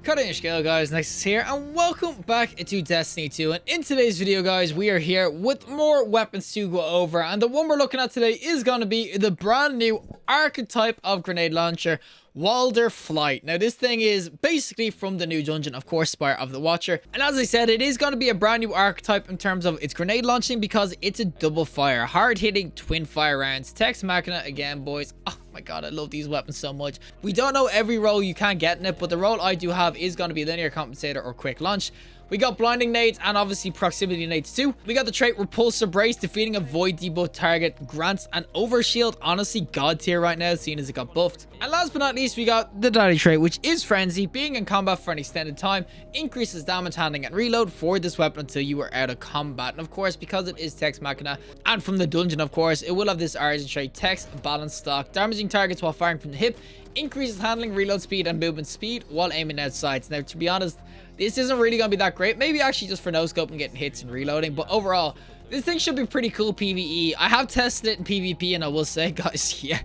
Cut in your scale, guys. Nexas here, and welcome back to Destiny 2. And in today's video, guys, we are here with more weapons to go over. And the one we're looking at today is going to be the brand new archetype of grenade launcher, Wilderflight. Now, this thing is basically from the new dungeon, of course, Spire of the Watcher. And as I said, it is going to be a brand new archetype in terms of its grenade launching because it's a double fire, hard-hitting twin fire rounds. Text Machina again, boys. Oh my god, I love these weapons so much. We don't know every role you can get in it, but the role I do have is going to be linear compensator or quick launch. We got blinding nades and obviously proximity nades too. We got the trait repulsor brace, defeating a void debuff target, grants an overshield. Honestly, god tier right now, seeing as it got buffed. And last but not least, we got the daddy trait, which is frenzy. Being in combat for an extended time increases damage handling and reload for this weapon until you are out of combat. And of course, because it is text machina and from the dungeon, of course, it will have this archetype trait: text balance stock, damaging targets while firing from the hip, increases handling, reload speed, and movement speed while aiming out sights. Now, to be honest, this isn't really going to be that great. Maybe actually just for no scope and getting hits and reloading. But overall, this thing should be pretty cool PvE. I have tested it in PvP, and I will say, guys, yeah,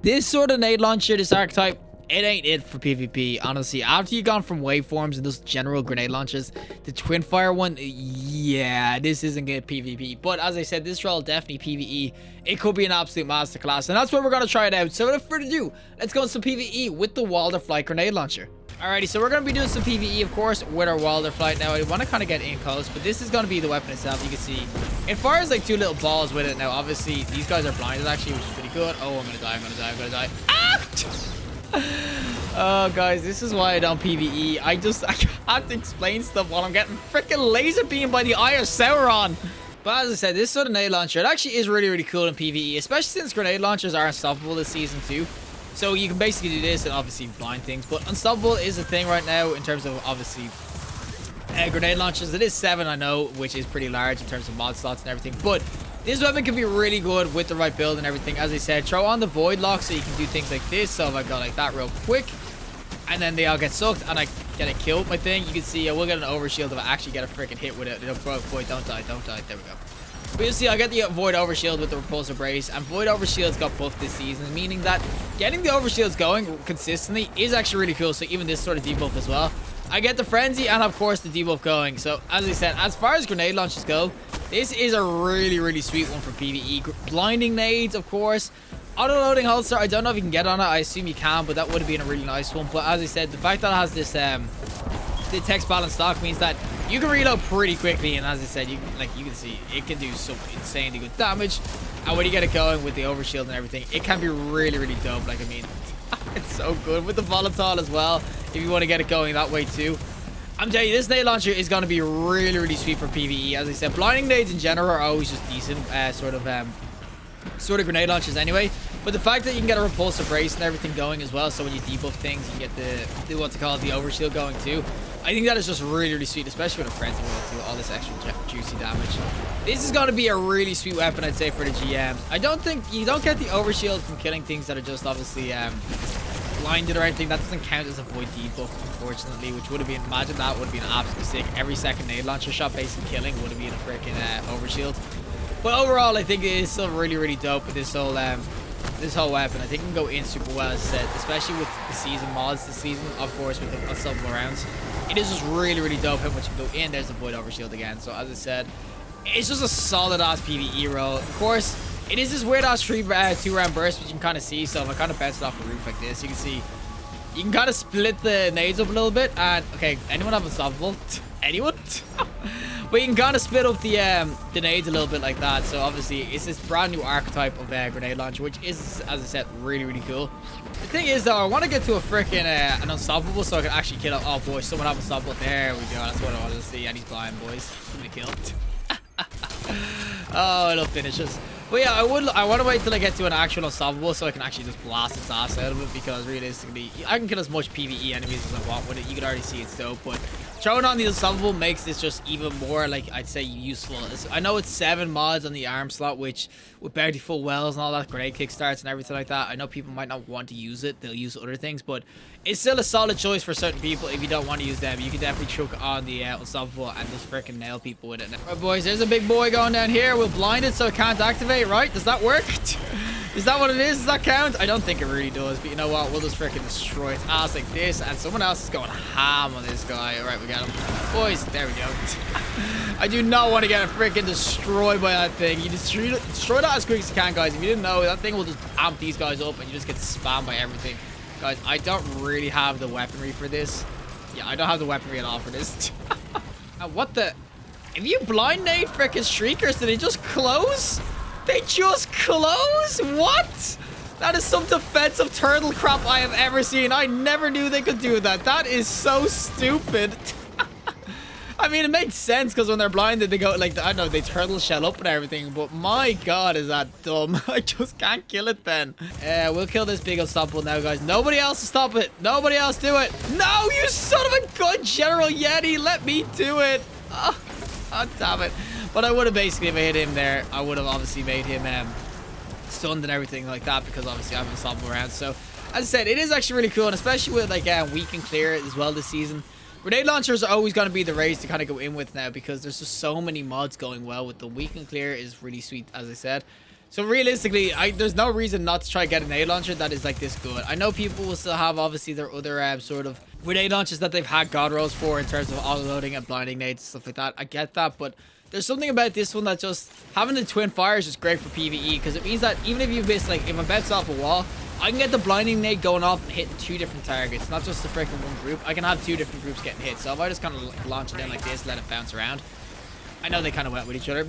this sort of nade launcher, this archetype, it ain't it for PvP, honestly. After you've gone from waveforms and those general grenade launchers, the twin fire one, yeah, this isn't good PvP. But as I said, this role definitely PvE. It could be an absolute masterclass, and that's where we're going to try it out. So without further ado, let's go into some PvE with the Wilderflight grenade launcher. Alrighty, so we're going to be doing some PvE, of course, with our Wilderflight. Now, I want to kind of get in close, but this is going to be the weapon itself. You can see it fires like two little balls with it. Now, obviously, these guys are blinded, actually, which is pretty good. Oh, I'm going to die, I'm going to die, I'm going to die. Ah! Oh, guys, this is why I don't PvE. I can't explain stuff while I'm getting freaking laser beamed by the Eye of Sauron. But as I said, this sort of grenade launcher, it actually is really, really cool in PvE, especially since grenade launchers are unstoppable this season too. So you can basically do this and obviously blind things. But unstoppable is a thing right now in terms of obviously grenade launchers. It is 7, I know, which is pretty large in terms of mod slots and everything. But this weapon can be really good with the right build and everything. As I said, throw on the void lock so you can do things like this. So if I go like that real quick, and then they all get sucked and I get a kill with my thing, you can see I will get an overshield if I actually get a freaking hit with it. Void, don't die, don't die. There we go. But you see, I get the void overshield with the repulsor brace, and void overshields got buffed this season, meaning that getting the overshields going consistently is actually really cool. So even this sort of debuff as well, I get the frenzy and of course the debuff going. So as I said, as far as grenade launches go, this is a really, really sweet one for PvE. Blinding nades, of course. Auto-loading holster, I don't know if you can get on it. I assume you can, but that would have been a really nice one. But as I said, the fact that it has this the text balance stock means that you can reload pretty quickly. And as I said, you can see, it can do some insanely good damage. And when you get it going with the overshield and everything, it can be really, really dope. Like, I mean, it's so good with the volatile as well, if you want to get it going that way too. I'm telling you, this nade launcher is going to be really, really sweet for PvE. As I said, blinding nades in general are always just decent sort of grenade launchers anyway. But the fact that you can get a repulsor brace and everything going as well, so when you debuff things, you get the what's it called, the overshield going too. I think that is just really, really sweet, especially with a frenzy roll too, all this extra juicy damage. This is going to be a really sweet weapon, I'd say, for the GMs. I don't think you don't get the overshield from killing things that are just obviously blinded or anything. That doesn't count as a void debuff, unfortunately, which would have been, imagine that would have been absolutely sick. Every second nade launcher shot basically killing would have been a freaking overshield. But overall, I think it is still really, really dope with this whole weapon. I think it can go in super well, as I said, especially with the season mods this season, of course, with the unstoppable rounds. It is just really, really dope how much you can go in. There's the void overshield again. So as I said, it's just a solid ass PvE roll. Of course, it is this weird ass 2-round burst, which you can kind of see. So if I kind of bounce it off the roof like this, you can see you can kind of split the nades up a little bit. And okay, anyone have unstoppable? Anyone? But you can kind of split up the nades a little bit like that. So obviously, it's this brand new archetype of grenade launcher, which is, as I said, really, really cool. The thing is, though, I want to get to a freaking an unstoppable so I can actually kill it. Oh, boy, someone have unstoppable. There we go. That's what I wanted to see. And he's blind, boys. Give me a kill. Oh, I love finishes. But yeah, I want to wait till I get to an actual unstoppable so I can actually just blast its ass out of it, because realistically, I can kill as much PvE enemies as I want with it. You can already see it's dope, but throwing on the unstoppable makes this just even more, like, I'd say, useful. I know it's 7 mods on the arm slot, which with bountiful wells and all that, grenade kickstarts and everything like that, I know people might not want to use it. They'll use other things, but it's still a solid choice for certain people. If you don't want to use them, you can definitely chuck on the unstoppable and just freaking nail people with it. Alright, boys, there's a big boy going down here. We'll blind it so it can't activate, right? Does that work? Is that what it is? Does that count? I don't think it really does, but you know what? We'll just freaking destroy its ass like this, and someone else is going ham on this guy. All right, we got him. Boys, there we go. I do not want to get freaking destroyed by that thing. You destroy that as quick as you can, guys. If you didn't know, that thing will just amp these guys up, and you just get spammed by everything. Guys, I don't really have the weaponry for this. Yeah, I don't have the weaponry at all for this. What the? If you blind nade freaking Shriekers, did they just close? They just close? What? That is some defensive turtle crap I have ever seen. I never knew they could do that. That is so stupid. I mean, it makes sense because when they're blinded, they go like, I don't know, they turtle shell up and everything. But my God, is that dumb? I just can't kill it then. We'll kill this big unstoppable now, guys. Nobody else to stop it. Nobody else do it. No, you son of a gun, General Yeti. Let me do it. Oh, damn it. But I would have basically made him there. I would have obviously made him stunned and everything like that because obviously I'm unstoppable around. So, as I said, it is actually really cool. And especially with like weak and clear as well this season. Grenade launchers are always going to be the race to kind of go in with now because there's just so many mods going well with the weak and clear is really sweet, as I said. So realistically, there's no reason not to try get a grenade launcher that is like this good. I know people will still have obviously their other sort of grenade launchers that they've had god rolls for in terms of auto-loading and blinding nades and stuff like that. I get that, but there's something about this one that just having the twin fire is just great for PvE because it means that even if you miss, like if I bounce off a wall, I can get the blinding nade going off and hitting 2 different targets, not just the freaking one group. I can have 2 different groups getting hit. So if I just kind of launch it in like this, let it bounce around. I know they kind of went with each other.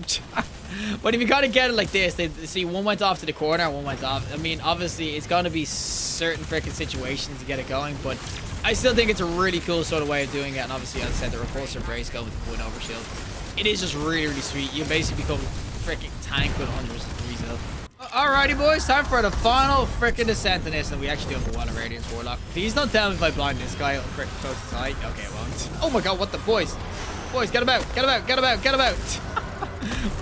But if you kind of get it like this, they see one went off to the corner and one went off. I mean, obviously, it's going to be certain freaking situations to get it going, but I still think it's a really cool sort of way of doing it. And obviously, as I said, the repulsor brace go with the point overshield. It is just really, really sweet. You basically become freaking tank with hundreds of 3s health. Alrighty, boys, time for the final freaking descent in this, and we actually do have a Wall of Radiance Warlock. Please don't tell me if I blind this guy, it'll freaking close his eye. Okay, it won't. Oh my God, what the boys? Boys, get him out, get him out, get him out, get him out.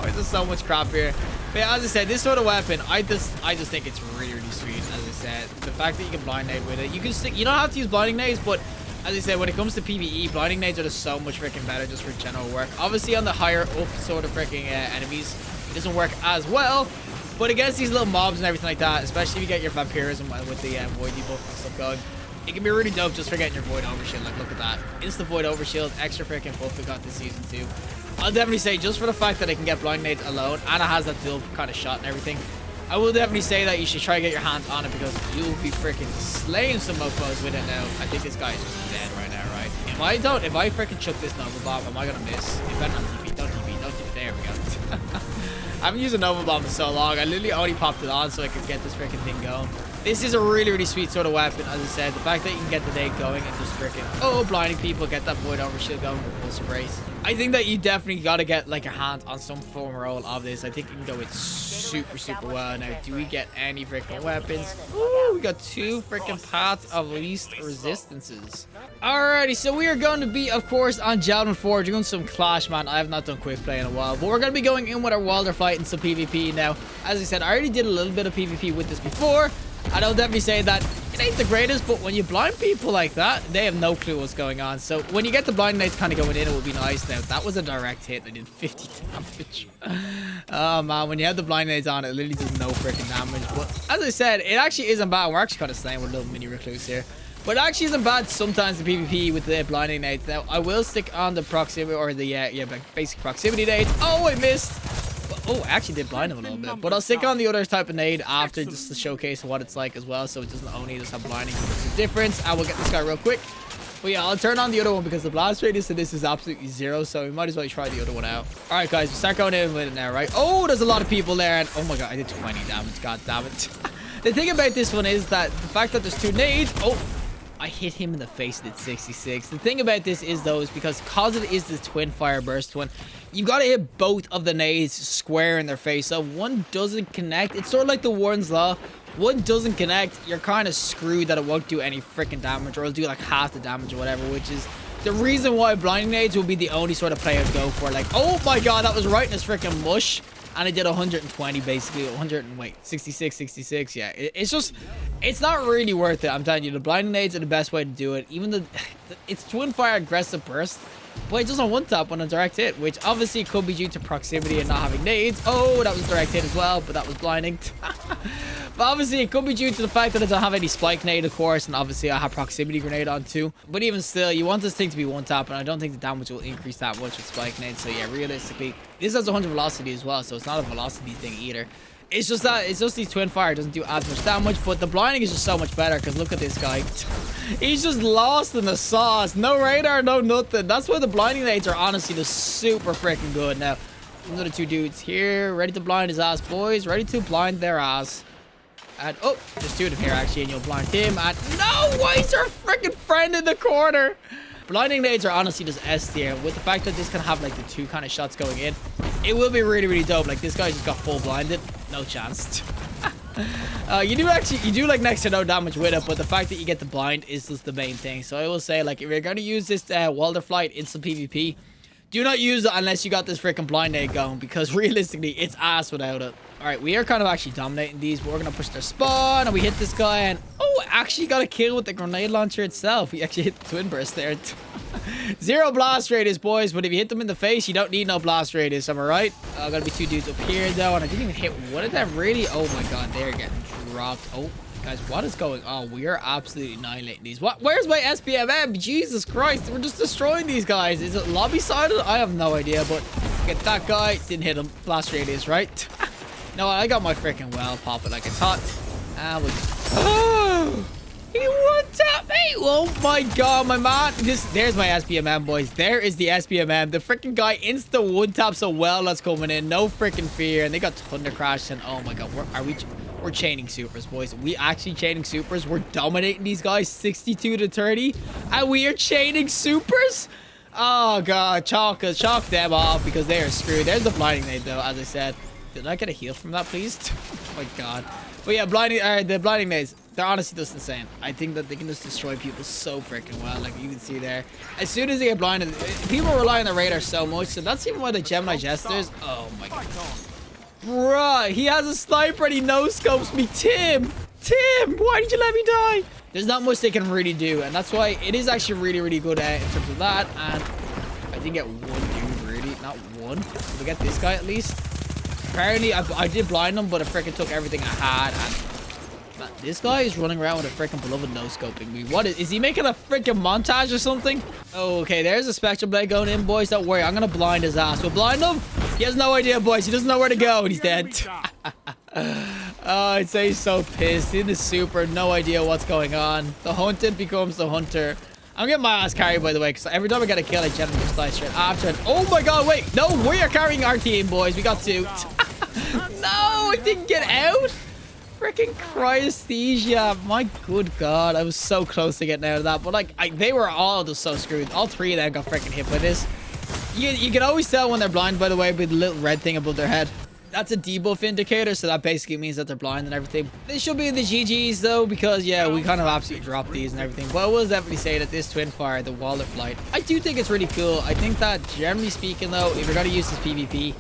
Oh, there's so much crap here. But yeah, as I said, this sort of weapon, I just think it's really, really sweet. As I said, the fact that you can blind nade with it, you don't have to use blinding nades, but as I said, when it comes to PvE, blinding nades are just so much freaking better just for general work. Obviously, on the higher up sort of freaking enemies, it doesn't work as well. But against these little mobs and everything like that, especially if you get your vampirism with the void debuff and stuff going, it can be really dope just for getting your void overshield. Like, look at that. Insta void overshield, extra freaking buff we got this season too. I'll definitely say, just for the fact that it can get blind nades alone, and it has that dual kind of shot and everything, I will definitely say that you should try to get your hands on it because you'll be freaking slaying some mofos with it now. I think this guy is just dead right now, right? If I freaking chuck this Nova Bomb, am I gonna miss? It better not TP, don't TP, don't TP. There we go. I haven't used a Nova Bomb in so long. I literally only popped it on so I could get this freaking thing going. This is a really, really sweet sort of weapon, as I said. The fact that you can get the nade going and just freaking, blinding people, get that void overshield going with Pulsar Brace. I think that you definitely got to get like a hand on some form or role of this. I think you can go with super, super well. Now, do we get any freaking weapons? Ooh, we got 2 freaking paths of least resistances. Alrighty, so we are going to be, of course, on Javelin 4 doing some Clash, man. I have not done quick play in a while, but we're going to be going in with our Wilderflight and some PvP now. As I said, I already did a little bit of PvP with this before. And I'll definitely say that it ain't the greatest, but when you blind people like that, they have no clue what's going on. So when you get the blind nades kind of going in, it will be nice. Now, that was a direct hit. I did 50 damage. Oh, man. When you have the blind nades on, it literally does no freaking damage. But as I said, it actually isn't bad. We're actually kind of slaying with a little mini recluse here. But it actually isn't bad sometimes the PvP with the blinding nades. Now, I will stick on the proximity or the basic proximity nades. Oh, I missed. Oh, I actually did blind him a little bit. But I'll stick on the other type of nade after just to showcase what it's like as well. So it doesn't only just have blinding. There's a difference. I will get this guy real quick. But yeah, I'll turn on the other one because the blast radius to this is absolutely 0. So we might as well try the other one out. All right, guys. We start going in with it now, right? Oh, there's a lot of people there. And oh my God, I did 20 damage. God damn it. The thing about this one is that the fact that there's 2 nades. Oh, I hit him in the face and did 66. The thing about this is, though, is because it is this twin fire burst one, you got to hit both of the nades square in their face. So if one doesn't connect, it's sort of like the Warden's Law. One doesn't connect, you're kind of screwed that it won't do any freaking damage, or it'll do like half the damage or whatever, which is the reason why blinding nades will be the only sort of play I'd go for. Like, oh my God, that was right in his freaking mush. And I did 120 basically, 66, 66. Yeah, it's just, it's not really worth it. I'm telling you, the blinding nades are the best way to do it. Even it's twin fire aggressive burst, but it doesn't one tap on a direct hit, which obviously could be due to proximity and not having nades. Oh, that was direct hit as well, but that was blinding. But obviously, it could be due to the fact that I don't have any spike nade, of course, and obviously I have proximity grenade on too. But even still, you want this thing to be one tap, and I don't think the damage will increase that much with spike nade. So yeah, realistically, this has 100 velocity as well, so it's not a velocity thing either. It's just that these twin fire doesn't do as much damage, but the blinding is just so much better because look at this guy. He's just lost in the sauce. No radar, no nothing. That's why the blinding nades are honestly just super freaking good. Now, another two dudes here, ready to blind his ass, boys. Ready to blind their ass. And oh, there's two of them here actually, and you'll blind him. And no, why is our freaking friend in the corner? Blinding nades are honestly just S tier. With the fact that this can have like the two kind of shots going in, it will be really, really dope. Like this guy just got full blinded. No chance. You do like next to no damage with it, but the fact that you get the blind is just the main thing. So I will say, like, if you're going to use this Wilderflight in some PvP, do not use it unless you got this freaking blind nade going, because realistically, it's ass without it. All right, we are kind of actually dominating these, but we're going to push their spawn, and we hit this guy, and oh, actually got a kill with the grenade launcher itself. We actually hit the twin burst there. 0 blast radius, boys, but if you hit them in the face, you don't need no blast radius, am I right? Gotta be two dudes up here, though, and I didn't even hit one of them, really. Oh my god, they're getting dropped. Oh, guys, what is going on? We are absolutely annihilating these. What? Where's my SPMM? Jesus Christ, we're just destroying these guys. Is it lobby-sided? I have no idea, but get that guy. Didn't hit him. Blast radius, right? No, I got my freaking well popping like it's hot. And we... Oh! He one-tapped me! Oh my god, my man. There's my SPMM, boys. There is the SPMM. The freaking guy insta one-tap so well that's coming in. No freaking fear. And they got Thunder Crash. And oh my god, we're chaining supers, boys. We actually chaining supers. We're dominating these guys 62 to 30. And we are chaining supers? Oh god, chalk them off because they are screwed. There's the blinding nade though, as I said. Did I get a heal from that, please? Oh my god. But yeah, the blinding nades, they're honestly just insane. I think that they can just destroy people so freaking well. Like you can see there. As soon as they get blinded, people rely on the radar so much. So that's even why the Gemini Jesters. Oh my god. Bruh, he has a sniper and he no-scopes me. Tim, why did you let me die? There's not much they can really do. And that's why it is actually really, really good in terms of that. And I didn't get one dude, really. Not one. Did we get this guy at least? Apparently, I did blind him, but I freaking took everything I had. And man, this guy is running around with a freaking beloved no-scoping me. What is he making a freaking montage or something? Oh, okay, there's a Spectral Blade going in, boys. Don't worry, I'm going to blind his ass. We'll blind him. He has no idea, boys. He doesn't know where to go, and he's dead. Oh, I'd say he's so pissed. In the super, no idea what's going on. The hunted becomes the hunter. I'm getting my ass carried, by the way, because every time I get a kill, I generally just die straight after it. Oh my god, wait. No, we are carrying our team, boys. We got two. No, I didn't get out. Freaking cryesthesia. My good god. I was so close to getting out of that. But, like, they were all just so screwed. All three of them got freaking hit by this. You can always tell when they're blind, by the way, with the little red thing above their head. That's a debuff indicator, so that basically means that they're blind and everything. This should be in the GGs, though, because, yeah, we kind of absolutely dropped these and everything. But I will definitely say that this twin fire, the Wilderflight, I do think it's really cool. I think that, generally speaking, though, if you're going to use this PvP,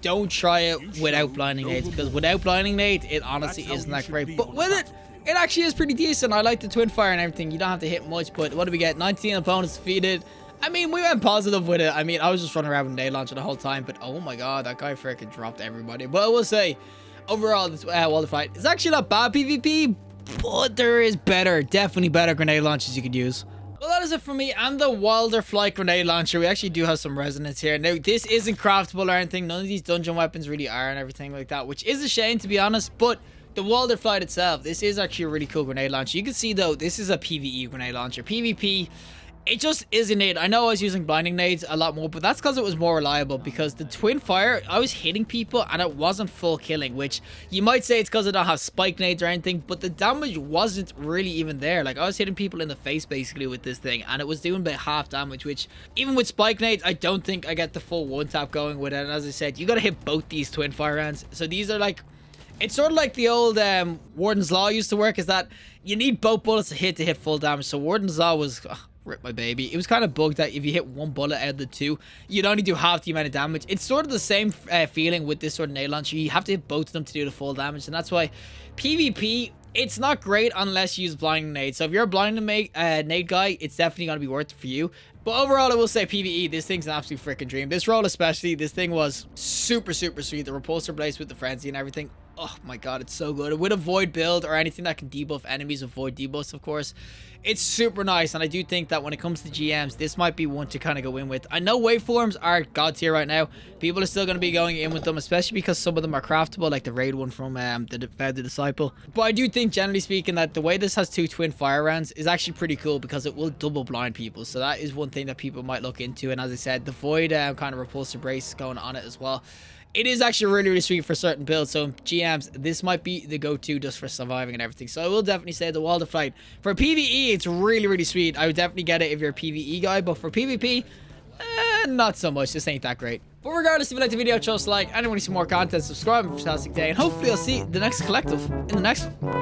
don't try it without blinding nades, because without blinding nades, it honestly isn't that great. But with it, it actually is pretty decent. I like the twin fire and everything. You don't have to hit much, but what do we get? 19 opponents defeated. I mean, we went positive with it. I mean, I was just running around with nade launcher the whole time, but oh my god, that guy freaking dropped everybody. But I will say, overall, this Wilderflight is actually not bad PvP, but there is better, definitely better grenade launchers you could use. Well, that is it for me and the Wilderflight grenade launcher. We actually do have some resonance here. Now, this isn't craftable or anything. None of these dungeon weapons really are and everything like that, which is a shame, to be honest, but the Wilderflight itself, this is actually a really cool grenade launcher. You can see, though, this is a PvE grenade launcher. PvP, it just isn't it. I know I was using blinding nades a lot more, but that's because it was more reliable, because the twin fire, I was hitting people and it wasn't full killing, which you might say it's because I don't have spike nades or anything, but the damage wasn't really even there. Like, I was hitting people in the face basically with this thing, and it was doing about half damage, which even with spike nades, I don't think I get the full one tap going with it. And as I said, you got to hit both these twin fire rounds. So these are like, it's sort of like the old Warden's Law used to work, is that you need both bullets to hit full damage. So Warden's Law was... rip my baby. It was kind of bugged that if you hit one bullet out of the two, you'd only do half the amount of damage. It's sort of the same feeling with this sort of nade launcher. You have to hit both of them to do the full damage, and that's why PvP, it's not great unless you use blinding nade. So if you're a blinding nade guy, it's definitely going to be worth it for you. But overall, I will say PvE, this thing's an absolute freaking dream. This role especially, this thing was super, super sweet. The repulsor blades with the frenzy and everything. Oh my god, it's so good. With a void build or anything that can debuff enemies with void debuffs, of course, it's super nice. And I do think that when it comes to GMs, this might be one to kind of go in with. I know waveforms are god tier right now. People are still going to be going in with them, especially because some of them are craftable, like the raid one from the Disciple. But I do think, generally speaking, that the way this has 2 twin fire rounds is actually pretty cool because it will double blind people. So that is one thing that people might look into. And as I said, the void kind of repulsive brace going on it as well. It is actually really, really sweet for certain builds. So GMs, this might be the go-to just for surviving and everything. So I will definitely say the Wilderflight. For PvE, it's really, really sweet. I would definitely get it if you're a PvE guy. But for PvP, not so much. This ain't that great. But regardless, if you liked the video, show us a like. And if you want to see more content, subscribe. Have a fantastic day. And hopefully I'll see the next collective in the next one.